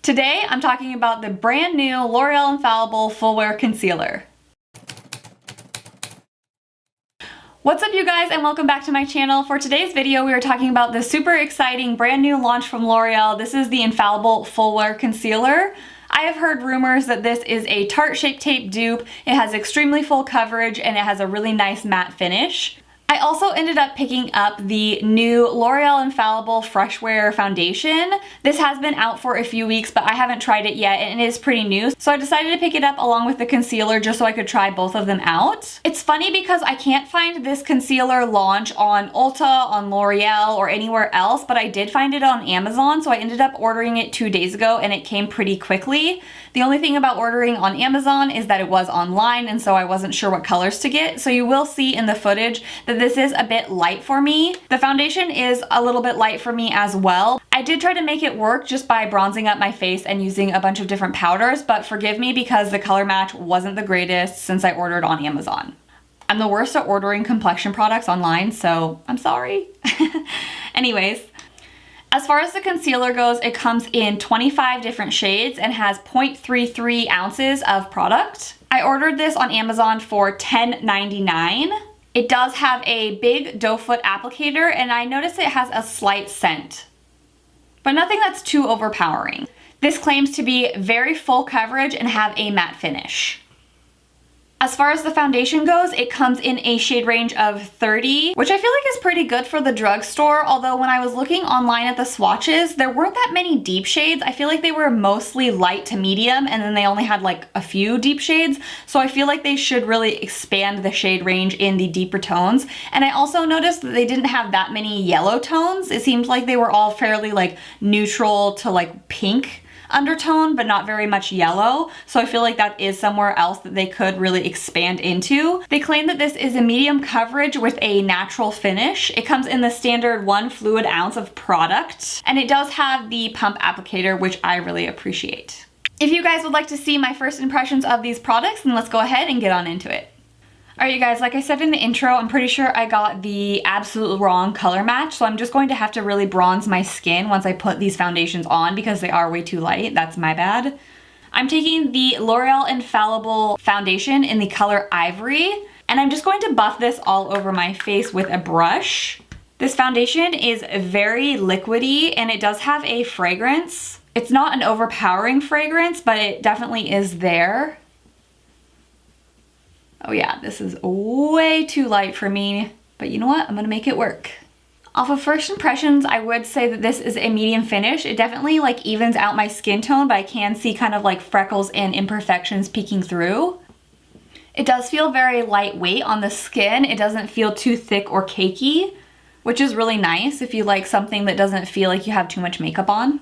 Today, I'm talking about the brand new L'Oreal Infallible Full Wear Concealer. What's up you guys and welcome back to my channel. For today's video, we are talking about the super exciting brand new launch from L'Oreal. This is the Infallible Full Wear Concealer. I have heard rumors that this is a Tarte Shape Tape dupe. It has extremely full coverage and it has a really nice matte finish. I also ended up picking up the new L'Oreal Infallible Fresh Wear Foundation. This has been out for a few weeks, but I haven't tried it yet and it is pretty new. So I decided to pick it up along with the concealer just so I could try both of them out. It's funny because I can't find this concealer launch on Ulta, on L'Oreal, or anywhere else, but I did find it on Amazon, so I ended up ordering it 2 days ago and it came pretty quickly. The only thing about ordering on Amazon is that it was online and so I wasn't sure what colors to get. So you will see in the footage that this is a bit light for me. The foundation is a little bit light for me as well. I did try to make it work just by bronzing up my face and using a bunch of different powders, but forgive me because the color match wasn't the greatest since I ordered on Amazon. I'm the worst at ordering complexion products online, so I'm sorry. Anyways, as far as the concealer goes, it comes in 25 different shades and has 0.33 ounces of product. I ordered this on Amazon for $10.99. It does have a big doe foot applicator and I notice it has a slight scent, but nothing that's too overpowering. This claims to be very full coverage and have a matte finish. As far as the foundation goes, it comes in a shade range of 30, which I feel like is pretty good for the drugstore, although when I was looking online at the swatches, there weren't that many deep shades. I feel like they were mostly light to medium, and then they only had like a few deep shades, so I feel like they should really expand the shade range in the deeper tones. And I also noticed that they didn't have that many yellow tones. It seemed like they were all fairly like neutral to like pink undertone, but not very much yellow. So I feel like that is somewhere else that they could really expand into. They claim that this is a medium coverage with a natural finish. It comes in the standard 1 fluid ounce of product, and it does have the pump applicator, which I really appreciate. If you guys would like to see my first impressions of these products, then let's go ahead and get on into it. Alright you guys, like I said in the intro, I'm pretty sure I got the absolute wrong color match, so I'm just going to have to really bronze my skin once I put these foundations on because they are way too light. That's my bad. I'm taking the L'Oreal Infallible foundation in the color Ivory, and I'm just going to buff this all over my face with a brush. This foundation is very liquidy and it does have a fragrance. It's not an overpowering fragrance, but it definitely is there. Oh yeah, this is way too light for me, but you know what? I'm gonna make it work. Off of first impressions, I would say that this is a medium finish. It definitely like evens out my skin tone, but I can see kind of like freckles and imperfections peeking through. It does feel very lightweight on the skin. It doesn't feel too thick or cakey, which is really nice if you like something that doesn't feel like you have too much makeup on.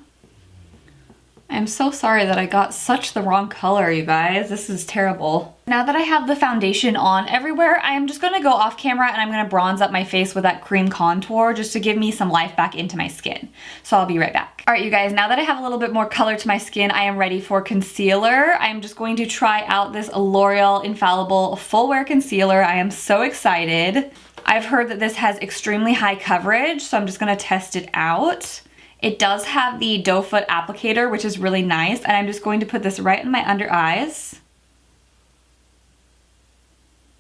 I'm so sorry that I got such the wrong color, you guys. This is terrible. Now that I have the foundation on everywhere, I am just gonna go off camera and I'm gonna bronze up my face with that cream contour just to give me some life back into my skin. So I'll be right back. All right, you guys, now that I have a little bit more color to my skin, I am ready for concealer. I'm just going to try out this L'Oreal Infallible Full Wear Concealer. I am so excited. I've heard that this has extremely high coverage, so I'm just gonna test it out. It does have the doe foot applicator, which is really nice, and I'm just going to put this right in my under eyes.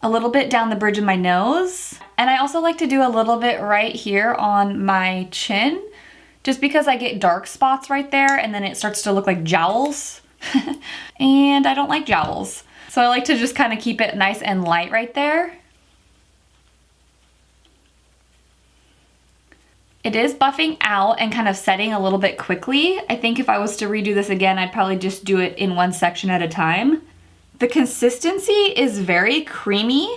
A little bit down the bridge of my nose. And I also like to do a little bit right here on my chin, just because I get dark spots right there and then it starts to look like jowls. And I don't like jowls. So I like to just kind of keep it nice and light right there. It is buffing out and kind of setting a little bit quickly. I think if I was to redo this again, I'd probably just do it in one section at a time. The consistency is very creamy,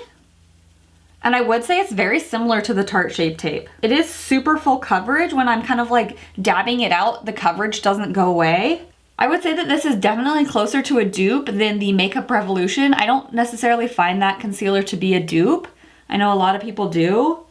and I would say it's very similar to the Tarte Shape Tape. It is super full coverage. When I'm kind of like dabbing it out, the coverage doesn't go away. I would say that this is definitely closer to a dupe than the Makeup Revolution. I don't necessarily find that concealer to be a dupe. I know a lot of people do.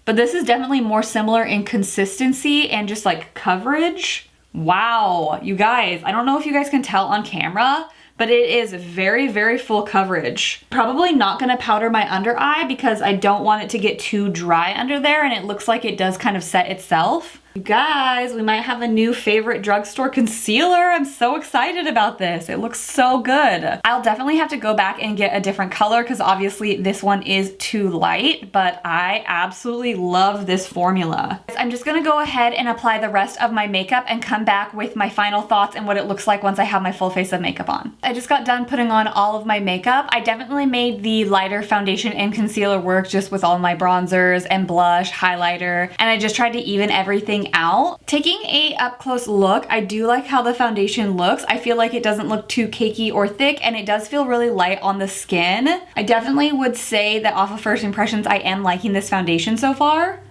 But this is definitely more similar in consistency and just like coverage. Wow, you guys, I don't know if you guys can tell on camera, but it is very, very full coverage. Probably not gonna powder my under eye because I don't want it to get too dry under there and it looks like it does kind of set itself. You guys, we might have a new favorite drugstore concealer. I'm so excited about this. It looks so good. I'll definitely have to go back and get a different color because obviously this one is too light, but I absolutely love this formula. I'm just gonna go ahead and apply the rest of my makeup and come back with my final thoughts and what it looks like once I have my full face of makeup on. I just got done putting on all of my makeup. I definitely made the lighter foundation and concealer work just with all my bronzers and blush, highlighter, and I just tried to even everything out. Taking a up close look, I do like how the foundation looks. I feel like it doesn't look too cakey or thick, and it does feel really light on the skin. I definitely would say that off of first impressions, I am liking this foundation so far.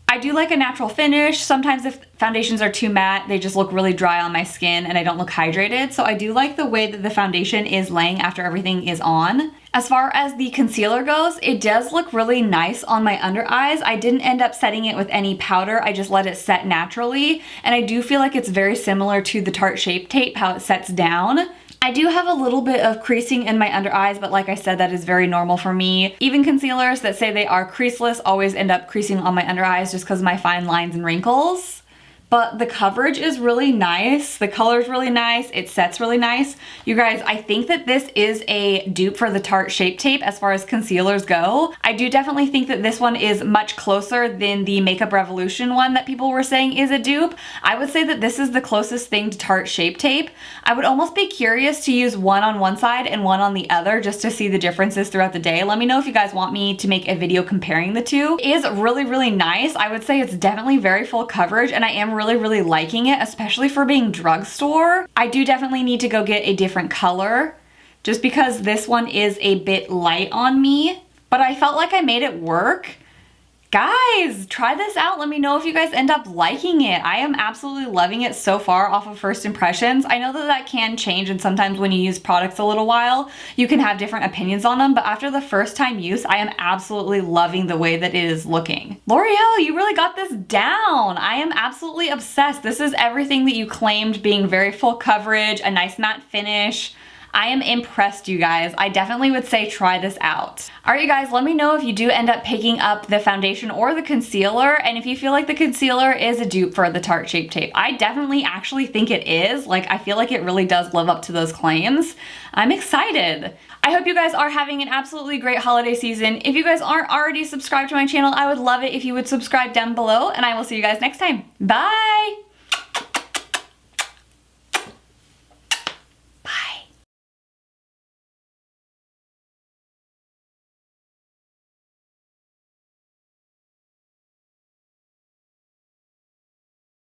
I do like a natural finish. Sometimes if foundations are too matte, they just look really dry on my skin and I don't look hydrated. So I do like the way that the foundation is laying after everything is on. As far as the concealer goes, it does look really nice on my under eyes. I didn't end up setting it with any powder. I just let it set naturally. And I do feel like it's very similar to the Tarte Shape Tape, how it sets down. I do have a little bit of creasing in my under eyes, but like I said, that is very normal for me. Even concealers that say they are creaseless always end up creasing on my under eyes just because of my fine lines and wrinkles. But the coverage is really nice. The color is really nice. It sets really nice. You guys, I think that this is a dupe for the Tarte Shape Tape as far as concealers go. I do definitely think that this one is much closer than the Makeup Revolution one that people were saying is a dupe. I would say that this is the closest thing to Tarte Shape Tape. I would almost be curious to use one on one side and one on the other just to see the differences throughout the day. Let me know if you guys want me to make a video comparing the two. It is really, really nice. I would say it's definitely very full coverage, and I am really liking it, especially for being drugstore. I do definitely need to go get a different color just because this one is a bit light on me, but I felt like I made it work. Guys, try this out. Let me know if you guys end up liking it. I am absolutely loving it so far off of first impressions. I know that that can change, and sometimes when you use products a little while, you can have different opinions on them, but after the first time use, I am absolutely loving the way that it is looking. L'Oreal, you really got this down. I am absolutely obsessed. This is everything that you claimed, being very full coverage, a nice matte finish. I am impressed, you guys. I definitely would say try this out. All right, you guys, let me know if you do end up picking up the foundation or the concealer, and if you feel like the concealer is a dupe for the Tarte Shape Tape. I definitely actually think it is. Like, I feel like it really does live up to those claims. I'm excited. I hope you guys are having an absolutely great holiday season. If you guys aren't already subscribed to my channel, I would love it if you would subscribe down below, and I will see you guys next time. Bye!